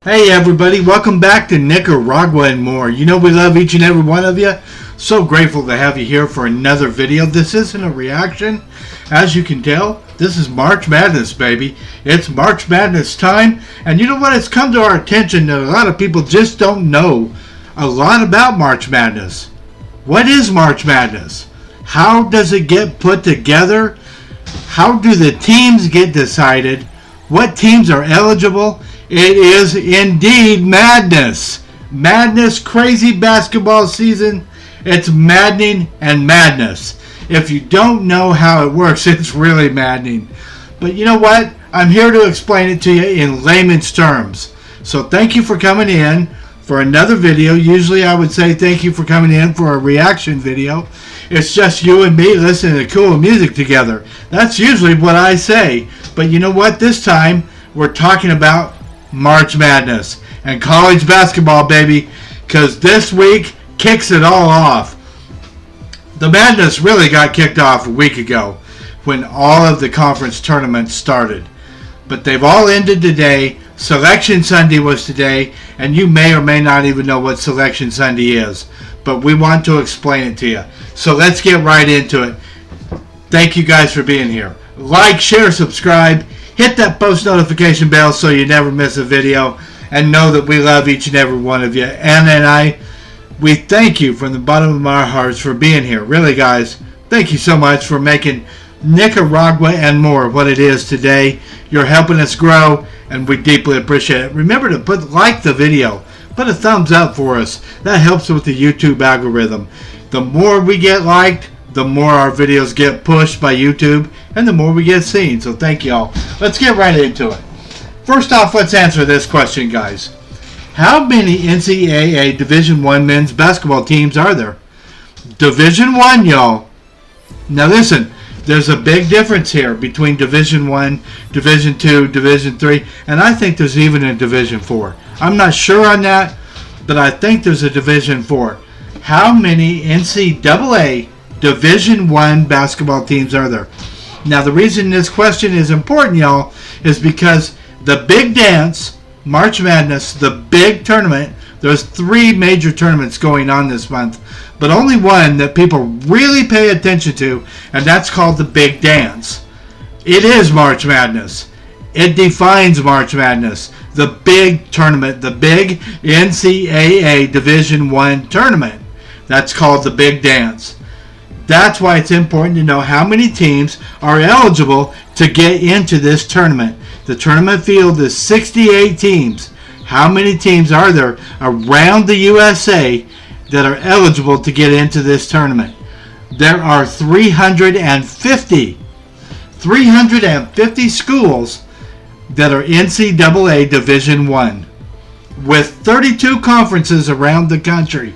Hey everybody, welcome back to Nicaragua and more. You know we love each and every one of you. So grateful to have you here for another video. This isn't a reaction. As you can tell, this is March Madness, baby. It's March Madness time. And you know what? It's come to our attention that a lot of people just don't know a lot about March Madness. What is March Madness? How does it get put together? How do the teams get decided? What teams are eligible? It is indeed madness. Madness, crazy basketball season. It's maddening and madness. If you don't know how it works, it's really maddening. But you know what? I'm here to explain it to you in layman's terms. So thank you for coming in for another video. Usually I would say thank you for coming in for a reaction video. It's just you and me listening to cool music together. That's usually what I say. But you know what? This time we're talking about March Madness and college basketball, baby, because this week kicks it all off. The madness really got kicked off a week ago when all of the conference tournaments started, but they've all ended today. Selection Sunday was today, and you may or may not even know what Selection Sunday is, but we want to explain it to you. So let's get right into it. Thank you guys for being here. Like, share, subscribe. Hit that post notification bell so you never miss a video, and know that we love each and every one of you. Anna and I, we thank you from the bottom of our hearts for being here. Really, guys, thank you so much for making Nicaragua and more what it is today. You're helping us grow, and we deeply appreciate it. Remember to like the video. Put a thumbs up for us. That helps with the YouTube algorithm. The more we get liked, the more our videos get pushed by YouTube, and the more we get seen. So thank y'all. Let's get right into it. First off, let's answer this question, guys. How many NCAA Division I men's basketball teams are there? Division I, y'all. Now listen, there's a big difference here between Division I, Division II, Division III, and I think there's even a Division IV. I'm not sure on that, but I think there's a Division IV. How many NCAA Division I basketball teams are there? Now the reason this question is important, y'all, is because the big dance, March Madness, the big tournament, there's 3 major tournaments going on this month, but only one that people really pay attention to, and that's called the big dance. It is March Madness. It defines March Madness. The big tournament, the big NCAA Division I tournament. That's called the big dance. That's why it's important to know how many teams are eligible to get into this tournament. The tournament field is 68 teams. How many teams are there around the USA that are eligible to get into this tournament? There are 350 schools that are NCAA Division I, with 32 conferences around the country.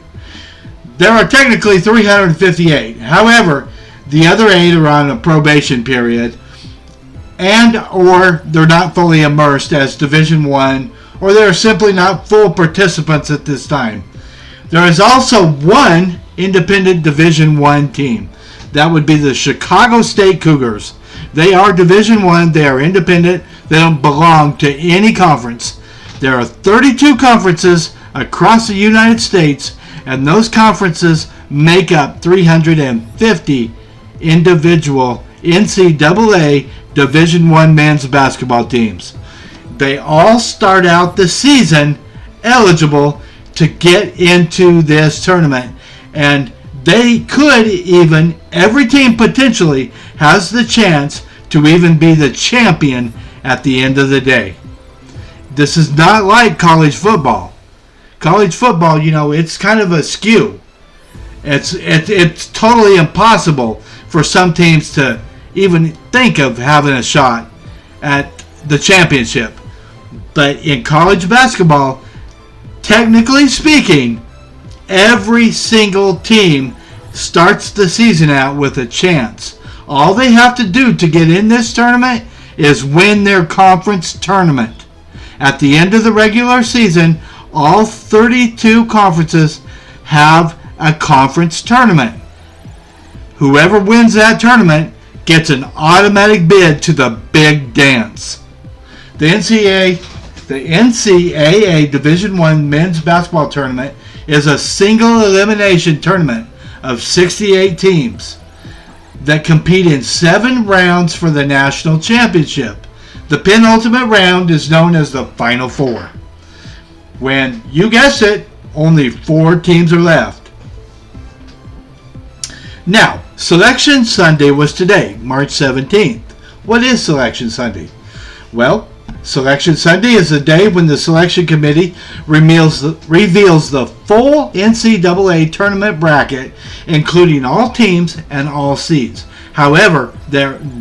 There are technically 358. However, the other 8 are on a probation period, and or they're not fully immersed as Division I, or they're simply not full participants at this time. There is also one independent Division I team. That would be the Chicago State Cougars. They are Division I. They are independent. They don't belong to any conference. There are 32 conferences across the United States, and those conferences make up 350 individual NCAA Division I men's basketball teams. They all start out the season eligible to get into this tournament, and they could even, every team potentially has the chance to even be the champion at the end of the day. This is not like college football. College football, you know, it's kind of a skew. It's totally impossible for some teams to even think of having a shot at the championship. But in college basketball, technically speaking, every single team starts the season out with a chance. All they have to do to get in this tournament is win their conference tournament. At the end of the regular season, all 32 conferences have a conference tournament. Whoever wins that tournament gets an automatic bid to the big dance. The NCAA The NCAA Division I men's basketball tournament is a single elimination tournament of 68 teams that compete in 7 rounds for the national championship. The penultimate round is known as the Final Four, when, you guessed it, only 4 teams are left. Now, Selection Sunday was today, March 17th. What is Selection Sunday? Well, Selection Sunday is the day when the selection committee reveals the full NCAA tournament bracket, including all teams and all seeds. However,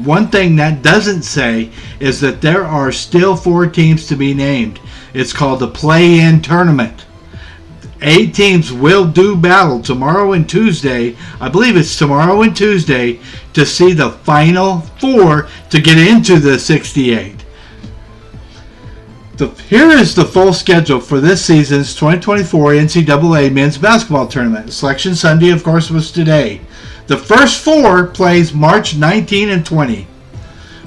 one thing that doesn't say is that there are still 4 teams to be named. It's called the play-in tournament. 8 teams will do battle tomorrow and Tuesday. I believe it's tomorrow and Tuesday to see the Final Four to get into the 68. Here is the full schedule for this season's 2024 NCAA men's basketball tournament. Selection Sunday, of course, was today. The first 4 plays March 19 and 20.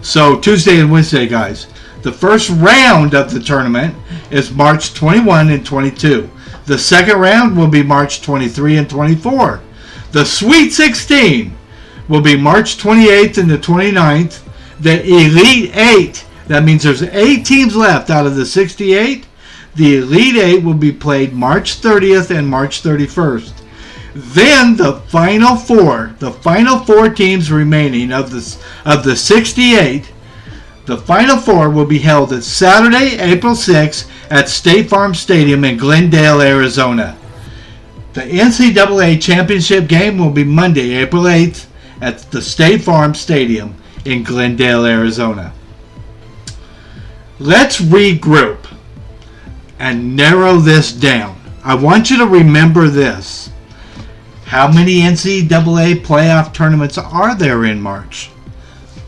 So Tuesday and Wednesday, guys. The first round of the tournament is March 21 and 22. The second round will be March 23 and 24. The Sweet 16 will be March 28th and the 29th. The Elite 8, that means there's 8 teams left out of the 68. The Elite 8 will be played March 30th and March 31st. Then the Final Four teams remaining of the 68, the Final Four will be held at Saturday, April 6th at State Farm Stadium in Glendale, Arizona. The NCAA championship game will be Monday, April 8th at the State Farm Stadium in Glendale, Arizona. Let's regroup and narrow this down. I want you to remember this. How many NCAA playoff tournaments are there in March?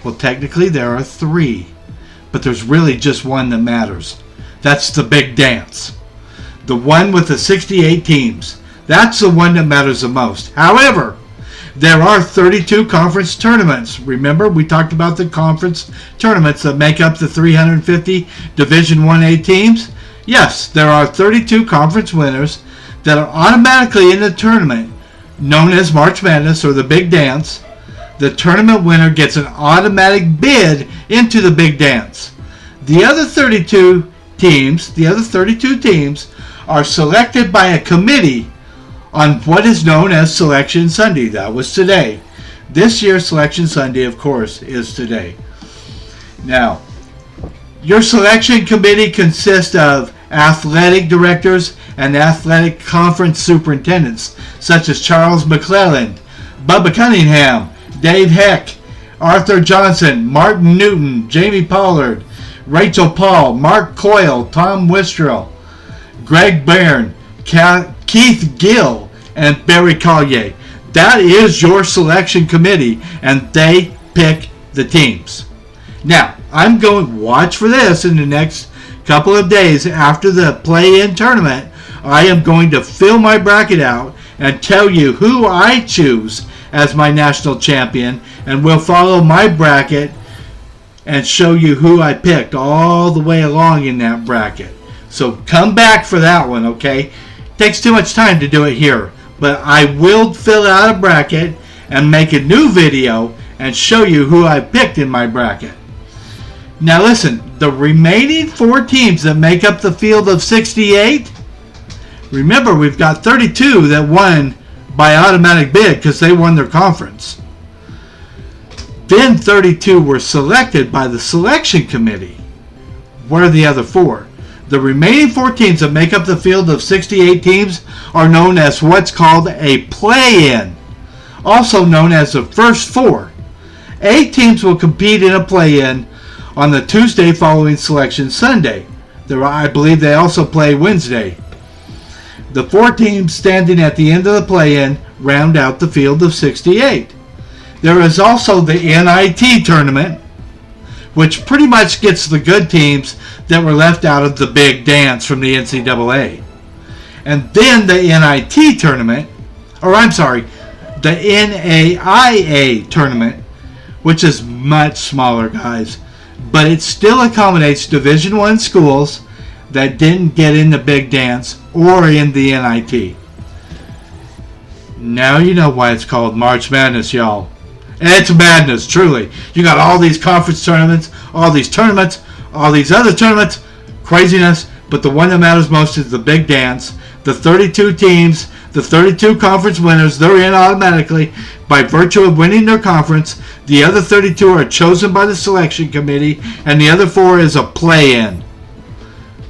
Well, technically there are 3, but there's really just one that matters. That's the big dance. The one with the 68 teams. That's the one that matters the most. However, there are 32 conference tournaments. Remember, we talked about the conference tournaments that make up the 350 Division 1A teams? Yes, there are 32 conference winners that are automatically in the tournament, known as March Madness or the Big Dance. The tournament winner gets an automatic bid into the Big Dance. The other 32 teams are selected by a committee on what is known as Selection Sunday. That was today. This year's Selection Sunday, of course, is today. Now, your selection committee consists of athletic directors and athletic conference superintendents, such as Charles McClelland, Bubba Cunningham, Dave Heck, Arthur Johnson, Martin Newton, Jamie Pollard, Rachel Paul, Mark Coyle, Tom Wistrell, Greg Byrne, Keith Gill, and Barry Collier. That is your selection committee, and they pick the teams. Now, I'm going to watch for this in the next couple of days after the play-in tournament. I am going to fill my bracket out and tell you who I choose as my national champion, and we'll follow my bracket and show you who I picked all the way along in that bracket. So come back for that one, okay? Takes too much time to do it here, but I will fill out a bracket and make a new video and show you who I picked in my bracket. Now listen, the remaining 4 teams that make up the field of 68, remember we've got 32 that won by automatic bid because they won their conference. Then 32 were selected by the selection committee. Where are the other 4? The remaining 4 teams that make up the field of 68 teams are known as what's called a play-in, also known as the first 4. 8 teams will compete in a play-in on the Tuesday following Selection Sunday. I believe they also play Wednesday. The 4 teams standing at the end of the play-in round out the field of 68. There is also the NIT tournament, which pretty much gets the good teams that were left out of the big dance from the NCAA. And then the NIT tournament, the NAIA tournament, which is much smaller, guys, but it still accommodates Division I schools that didn't get in the big dance or in the NIT. Now you know why it's called March Madness, y'all. It's madness, truly. You got all these conference tournaments, all these other tournaments, craziness, but the one that matters most is the big dance. The 32 teams, the 32 conference winners, they're in automatically by virtue of winning their conference. The other 32 are chosen by the selection committee, and the other 4 is a play-in.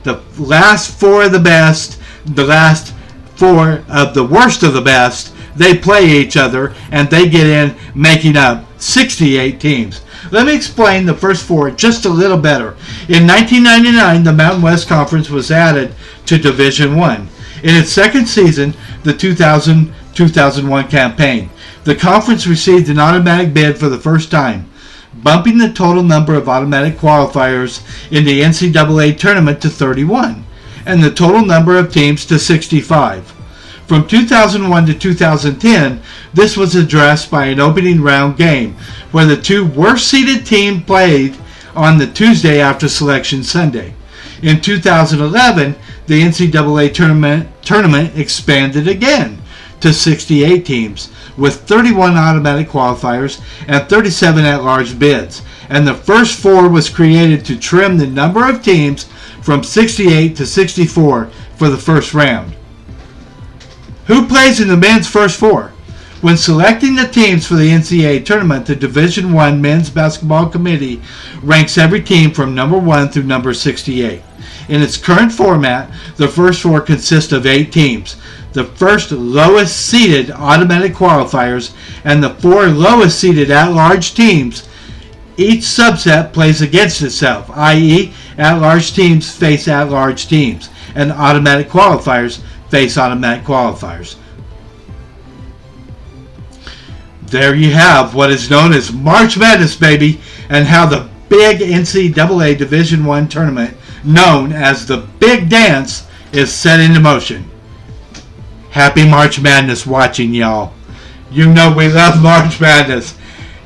The last 4 of the best, the last 4 of the worst of the best, they play each other, and they get in, making up 68 teams. Let me explain the first 4 just a little better. In 1999, the Mountain West Conference was added to Division I. In its second season, the 2000-2001 campaign, the conference received an automatic bid for the first time, bumping the total number of automatic qualifiers in the NCAA tournament to 31, and the total number of teams to 65. From 2001 to 2010, this was addressed by an opening round game, where the 2 worst-seeded teams played on the Tuesday after Selection Sunday. In 2011, the NCAA tournament expanded again to 68 teams, with 31 automatic qualifiers and 37 at-large bids, and the first 4 was created to trim the number of teams from 68 to 64 for the first round. Who plays in the men's first 4? When selecting the teams for the NCAA tournament, the Division I Men's Basketball Committee ranks every team from number 1 through number 68. In its current format, the first 4 consist of 8 teams. The first lowest seeded automatic qualifiers and the 4 lowest seeded at-large teams. Each subset plays against itself, i.e., at-large teams face at-large teams, and automatic qualifiers face automatic qualifiers. There you have what is known as March Madness, baby, and how the big NCAA Division I tournament, known as the Big Dance, is set into motion. Happy March Madness watching, y'all. You know we love March Madness.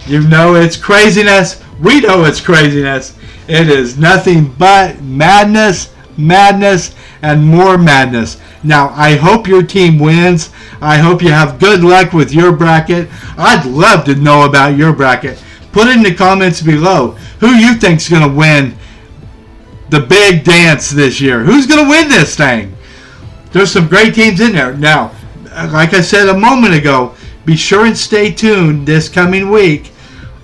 You know it's craziness. We know it's craziness. It is nothing but madness, madness, and more madness. Now, I hope your team wins. I hope you have good luck with your bracket. I'd love to know about your bracket. Put it in the comments below who you think's going to win the big dance this year. Who's going to win this thing? There's some great teams in there. Now, like I said a moment ago, be sure and stay tuned this coming week.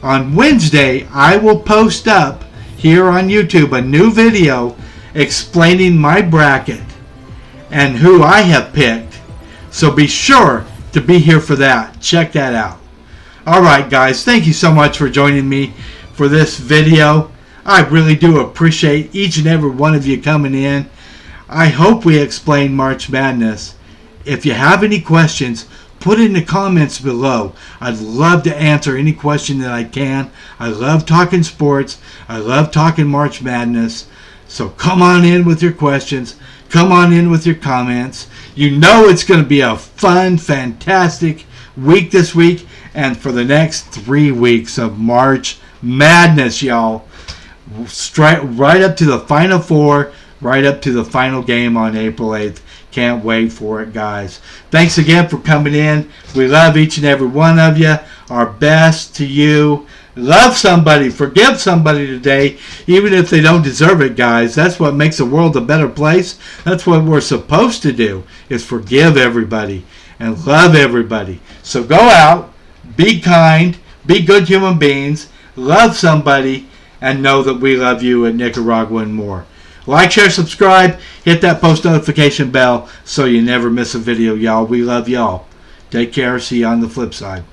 On Wednesday, I will post up here on YouTube a new video explaining my bracket and who I have picked. So be sure to be here for that. Check that out. Alright guys, thank you so much for joining me for this video. I really do appreciate each and every one of you coming in. I hope we explained March Madness. If you have any questions, put it in the comments below. I'd love to answer any question that I can. I love talking sports. I love talking March Madness. So come on in with your questions. Come on in with your comments. You know it's going to be a fun, fantastic week this week and for the next 3 weeks of March Madness, y'all. Right up to the Final Four, right up to the final game on April 8th. Can't wait for it, guys. Thanks again for coming in. We love each and every one of you. Our best to you. Love somebody. Forgive somebody today, even if they don't deserve it, guys. That's what makes the world a better place. That's what we're supposed to do, is forgive everybody and love everybody. So go out, be kind, be good human beings, love somebody, and know that we love you at Nicaragua and more. Like, share, subscribe, hit that post notification bell so you never miss a video, y'all. We love y'all. Take care. See you on the flip side.